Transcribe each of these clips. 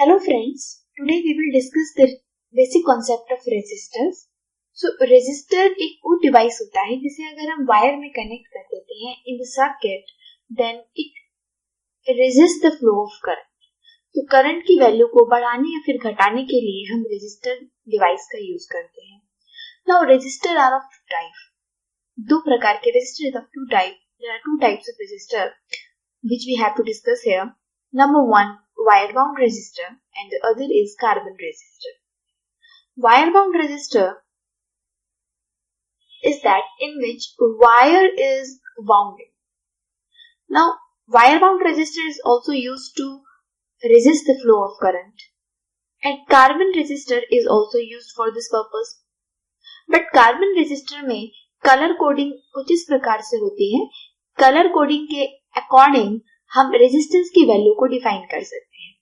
Hello friends, today we will discuss the basic concept of resistors. So resistor एक वो device होता है जिसे अगर हम वायर में कनेक्ट कर देते हैं in the circuit, then it resist the flow of current. तो करंट की वैल्यू को बढ़ाने या फिर घटाने के लिए हम रेजिस्टर डिवाइस का यूज करते हैं. Now resistor are of type. दो प्रकार के resistor of two type. There are two types of resistor which we have to discuss here. Number one, wire wound resistor, and the other is carbon resistor. Wire wound resistor is that in which wire is wound. Now, wire wound resistor is also used to resist the flow of current, and carbon resistor is also used for this purpose. But carbon resistor में color coding कुछ इस प्रकार से होती है. Colour coding के according हम resistance की वैल्यू को डिफाइन कर सकते हैं.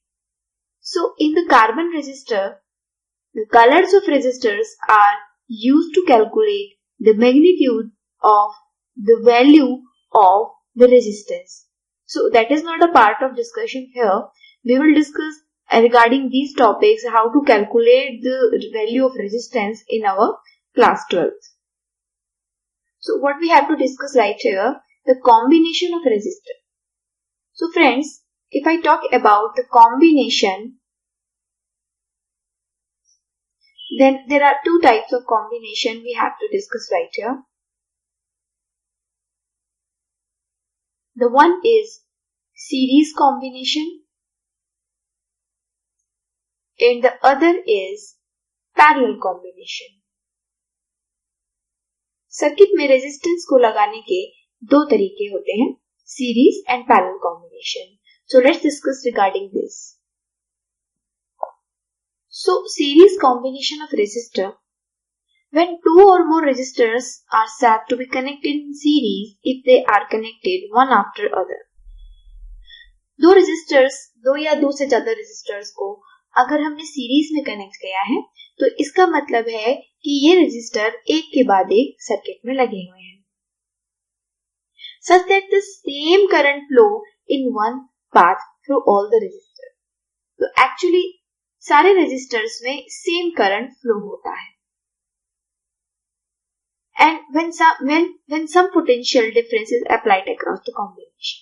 So in the carbon resistor, the colours of resistors are used to calculate the magnitude of the value of the resistance. So that is not a part of discussion here. We will discuss regarding these topics how to calculate the value of resistance in our class 12th. So what we have to discuss right here, the combination of resistor. So friends, if I talk about the combination, then there are two types of combination we have to discuss right here. The one is series combination and the other is parallel combination. Circuit में resistance को लगाने के दो तरीके होते हैं, series and parallel combination. So let's discuss regarding this. So series combination of resistor, when two और more resistors are said to be connected in series if they are connected one after other. दो resistors, दो या दो से ज्यादा resistors को अगर हमने सीरीज में कनेक्ट किया है तो इसका मतलब है कि ये रेजिस्टर एक के बाद एक सर्किट में लगे हुए हैं, such that the same current flow in one path through all the resistors. तो actually सारे रेजिस्टर्स में सेम करंट फ्लो होता है. And when some potential difference is applied across the combination,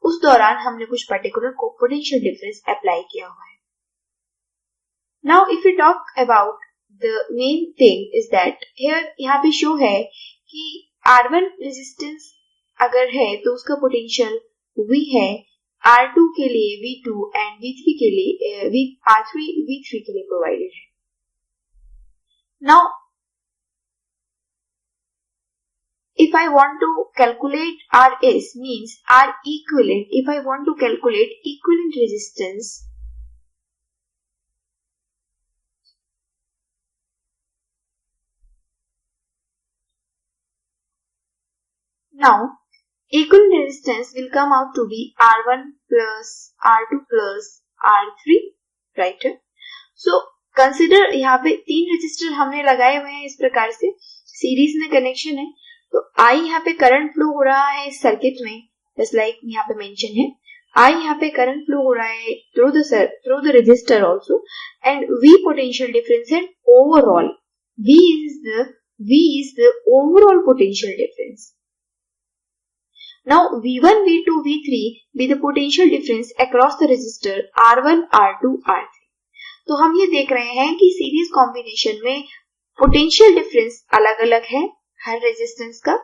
उस दौरान हमने कुछ पर्टिकुलर पोटेंशियल डिफरेंस अप्लाई किया हुआ है. Now if we talk about the main thing is that here यहाँ पे शो है कि R1 रेजिस्टेंस अगर है तो उसका पोटेंशियल V है, R2 के लिए V2 एंड V3 के लिए R3 V3 के लिए प्रोवाइडेड है. Now if I want to calculate RS means R equivalent, if I want to calculate equivalent resistance, now equivalent resistance will come out to be R1 plus R2 plus R3, right? So consider यहाँ पे तीन resistor हमने लगाए हुए हैं इस प्रकार से, सीरीज में कनेक्शन है. तो I यहाँ पे करंट फ्लो हो रहा है इस सर्किट में, जस्ट लाइक यहाँ पे मेंशन है. I यहाँ पे करंट फ्लो हो रहा है through the resistor also, and V potential difference है overall. V is the overall potential difference. Now V1, V2, V3 be the potential difference across the resistor R1, R2, R3. तो हम ये देख रहे हैं कि सीरीज कॉम्बिनेशन में potential difference अलग अलग है हर रेजिस्टेंस का,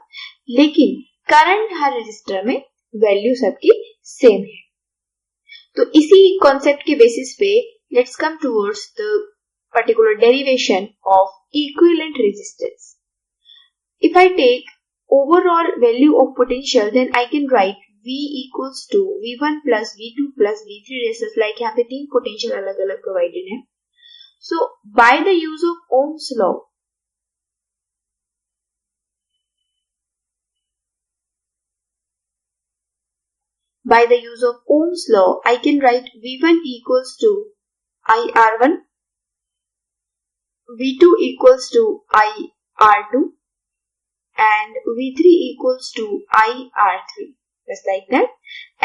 लेकिन करंट हर रेजिस्टर में वैल्यू सबकी सेम है. तो इसी कॉन्सेप्ट के बेसिस पे let's come towards the particular derivation of equivalent resistance. If I take overall value of potential, then I can write V equals to V1 plus V2 plus V3 resistors, like यहाँ पे तीन potential अलग अलग provided है. So by the use of Ohm's law, I can write V1 equals to IR1, V2 equals to IR2 and V3 equals to IR3, just like that.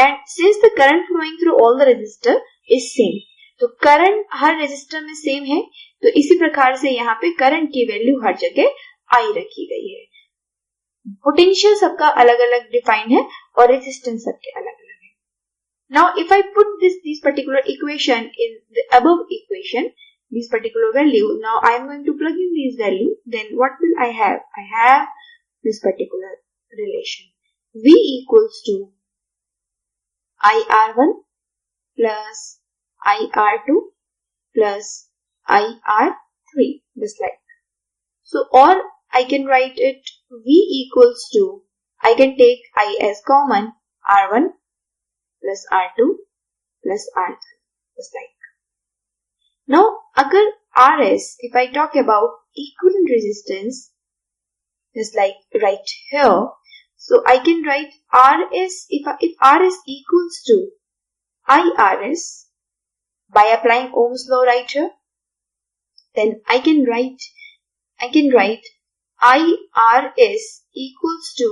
And since the current flowing through all the resistor is same, तो current हर resistor में same है, तो इसी प्रकार से यहाँ पे करंट की वैल्यू हर जगह आई रखी गई है। पोटेंशियल सबका अलग अलग डिफाइन है और रेजिस्टेंस सबके अलग अलग है। Now if I put this particular equation in the above equation, this particular value, now I am going to plug in this value, then what will I have? I have this particular relation. V equals to IR1 plus IR2 plus IR3, just like. So, or I can write it V equals to, I can take I as common, R1 plus R2 plus R3, just like. Now, अगर RS, if I talk about equivalent resistance, just like right here, so I can write RS, if RS equals to IRS, by applying Ohm's law right here, then I can write IRS equals to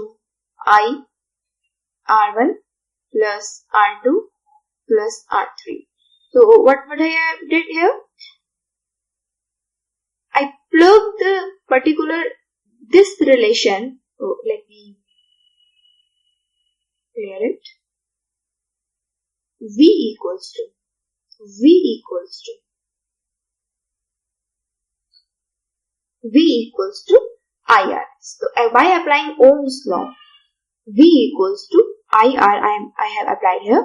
IR1 plus R2 plus R3. So what would I have did here? I plugged the particular this relation. Oh, let me clear it. V equals to IR. So by applying Ohm's law, V equals to IR I have applied here.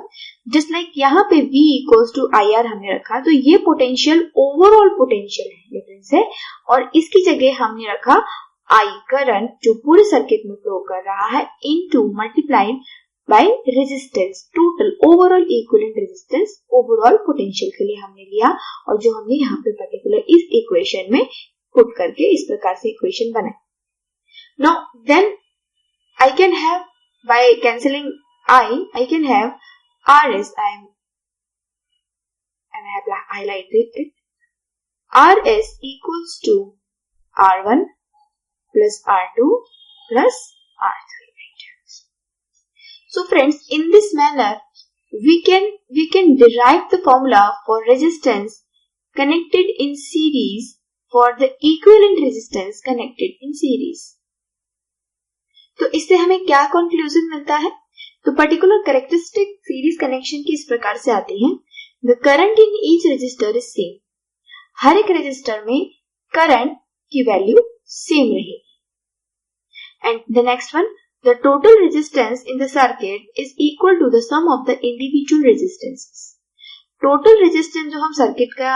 Just like यहाँ पे V equals to IR हमने रखा, तो ये potential overall potential difference है और इसकी जगह हमने रखा I करंट जो पूरे सर्किट में फ्लो कर रहा है into multiplied by resistance, total overall equivalent resistance overall potential के लिए हमने लिया और जो हमने यहाँ पे पर्टिकुलर इस इक्वेशन में पुट करके इस प्रकार से इक्वेशन बनाई. Now then I can have, by cancelling I can have RS, and I have highlighted it, RS equals to R1 plus R2 plus R3. So friends, in this manner, we can derive the formula for resistance connected in series for the equivalent resistance connected in series. तो इससे हमें क्या conclusion मिलता है? तो particular characteristic series connection की इस प्रकार से आती है. The current in each resistor is same. हर एक रजिस्टर में करंट की वैल्यू सेम रहेगी. And the next one, the total resistance in the circuit is equal to the sum of the individual resistances. Total resistance जो हम circuit का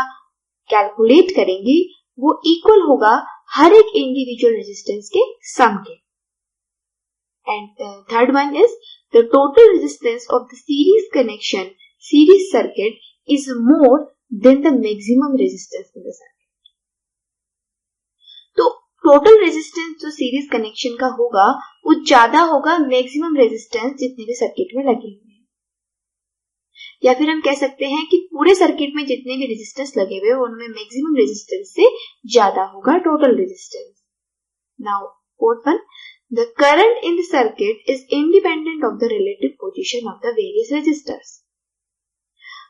calculate करेंगे वो इक्वल होगा हर एक इंडिविजुअल रेजिस्टेंस के सम के. And third one is the total resistance of the series circuit is more than the maximum resistance in the circuit. तो total resistance जो series connection का होगा वो ज्यादा होगा maximum resistance जितने भी सर्किट में लगे हुए हैं. या फिर हम कह सकते हैं कि पूरे सर्किट में जितने भी रेजिस्टेंस लगे हुए हैं उनमें मैक्सिमम रेजिस्टेंस से ज्यादा होगा total resistance. Now fourth one, the current in the circuit is independent of the relative position of the various resistors.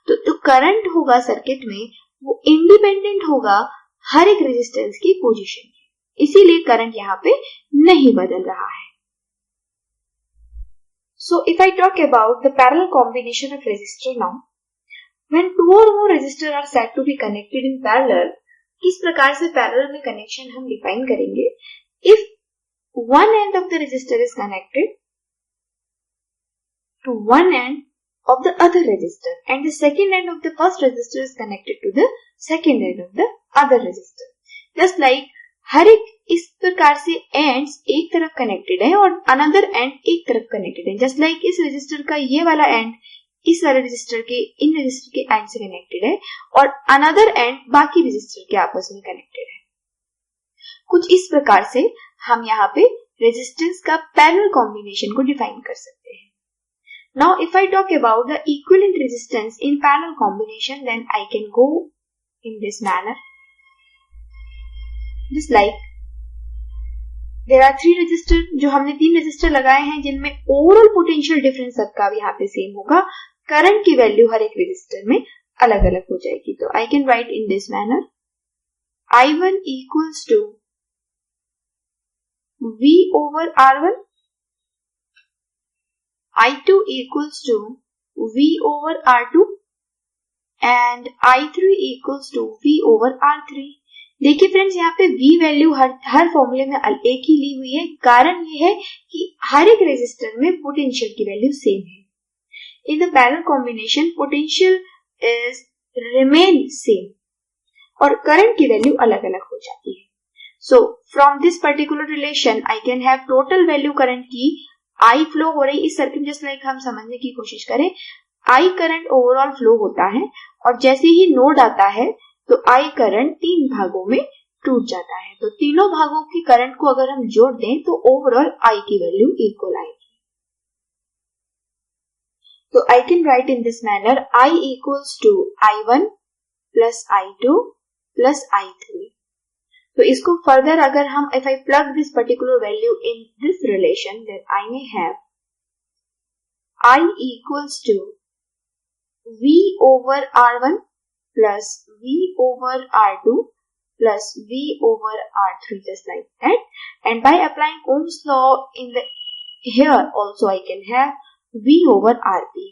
तो करंट होगा सर्किट में वो इंडिपेंडेंट होगा हर एक रेजिस्टेंस की पोजीशन की, इसीलिए करंट यहाँ पे नहीं बदल रहा है. So if I talk about the parallel combination of resistor now, when two or more resistors are said to be connected in parallel, किस प्रकार से पैरेलल में कनेक्शन हम डिफाइन करेंगे? If one end of the resistor is connected to one end of the other resistor and the second end of the first resistor is connected to the second end of the other resistor. Just like हर एक इस प्रकार से ends एक तरफ connected है और another and एक तरफ कनेक्टेड है. जस्ट लाइक इस रजिस्टर का ये वाला एंड इस वाले रजिस्टर के इन रजिस्टर के एंड से कनेक्टेड है और अनदर एंड बाकी रजिस्टर के आपस में कनेक्टेड है. कुछ इस प्रकार से हम यहाँ पे रेजिस्टेंस का पैरेलल कॉम्बिनेशन को डिफाइन कर सकते हैं. Now if I talk about the equivalent resistance in parallel combination, then I can go in this manner. Just like there are 3 resistor, जो हमने 3 रजिस्टर लगाए हैं जिनमें ओवरऑल पोटेंशियल डिफरेंस सबका भी यहाँ पे सेम होगा. करंट की वैल्यू हर एक रजिस्टर में अलग अलग हो जाएगी। तो I can write in this manner I1 equals to V over R1, I2 equals to V over R2 and I3 equals to V over R3। देखिए फ्रेंड्स, यहाँ पे V वैल्यू हर फॉर्मूले में एक ही ली हुई है। कारण ये है कि हर एक रेजिस्टर में पोटेंशियल की वैल्यू सेम है। In the parallel combination potential is remain same और करंट की वैल्यू अलग अलग हो जाती है। So from this particular relation I can have total value current की I फ्लो हो रही इस सर्किट, जस्ट लाइक हम समझने की कोशिश करें, I करंट ओवरऑल फ्लो होता है और जैसे ही नोड आता है तो I करंट 3 भागों में टूट जाता है। तो तीनों भागों की करंट को अगर हम जोड़ दें तो ओवरऑल I की वैल्यू इक्वल आएगी। तो I can write in this manner I equals to I1 plus I2 plus I3। तो इसको फर्दर अगर हम if I plug this particular value in this relation, then I may have I equals to V over R1 plus V over R2 plus V over R3, just like that. And by applying Ohm's law in the here also I can have V over RP.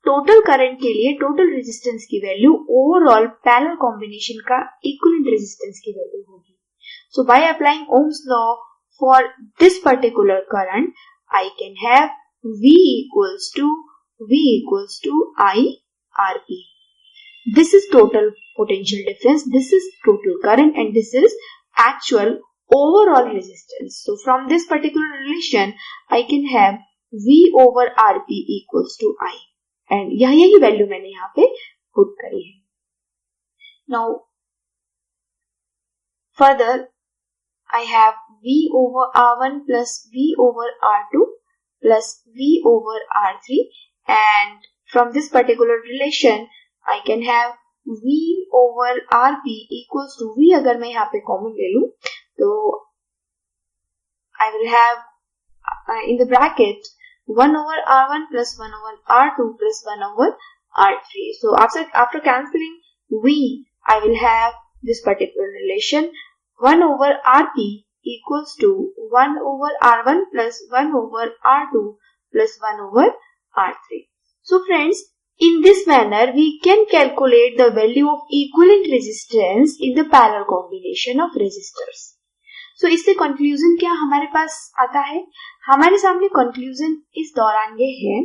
Total current के लिए total resistance की value overall parallel combination का equivalent resistance की value होगी। So by applying Ohm's law for this particular current I can have V equals to I RP. This is total potential difference, this is total current and this is actual overall resistance. So from this particular relation I can have V over RP equals to I. And यही value मैंने यहाँ पे put करी है। Now further I have V over R1 plus V over R2 plus V over R3 and from this particular relation I can have V over RP equals to V, अगर मैं यहाँ पे common ले लूं तो I will have in the bracket 1 over R1 plus 1 over R2 plus 1 over R3. So after cancelling V, I will have this particular relation 1 over RP equals to 1 over R1 plus 1 over R2 plus 1 over R3. So friends, in this manner we can calculate the value of equivalent resistance in the parallel combination of resistors. So इससे conclusion क्या हमारे पास आता है? हमारे सामने conclusion इस दौरान ये है,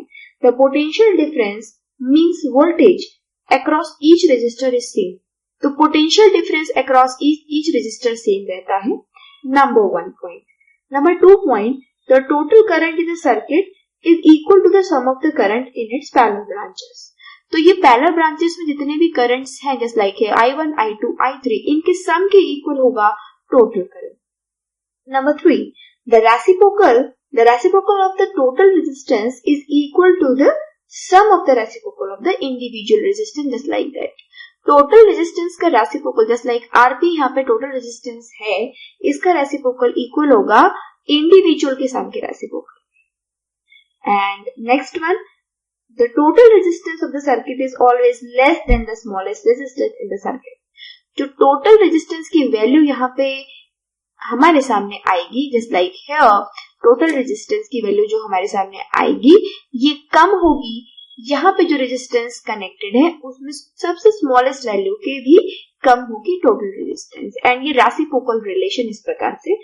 the potential difference means voltage across each resistor is same. तो potential difference across each resistor same रहता है, number 1 point. Number 2 point, the total current in the circuit is equal to the sum of the current in its parallel branches. तो ये parallel branches में जितने भी currents हैं, just like है I1, I2, I3, इनके सम के इक्वल होगा total current. Number 3, the reciprocal of the total resistance is equal to the sum of the reciprocal of the individual resistance, just like that. Total resistance का reciprocal, just like RP यहाँ पे total resistance है, इसका reciprocal equal होगा individual के sum के reciprocal. And next one, the total resistance of the circuit is always less than the smallest resistance in the circuit. जो total resistance की value यहाँ पे हमारे सामने आएगी, just like here total resistance की वैल्यू जो हमारे सामने आएगी ये कम होगी यहाँ पे जो रेजिस्टेंस कनेक्टेड है उसमें सबसे स्मॉलेस्ट वैल्यू के भी कम होगी टोटल रेजिस्टेंस। एंड ये रेसिप्रोकल रिलेशन इस प्रकार से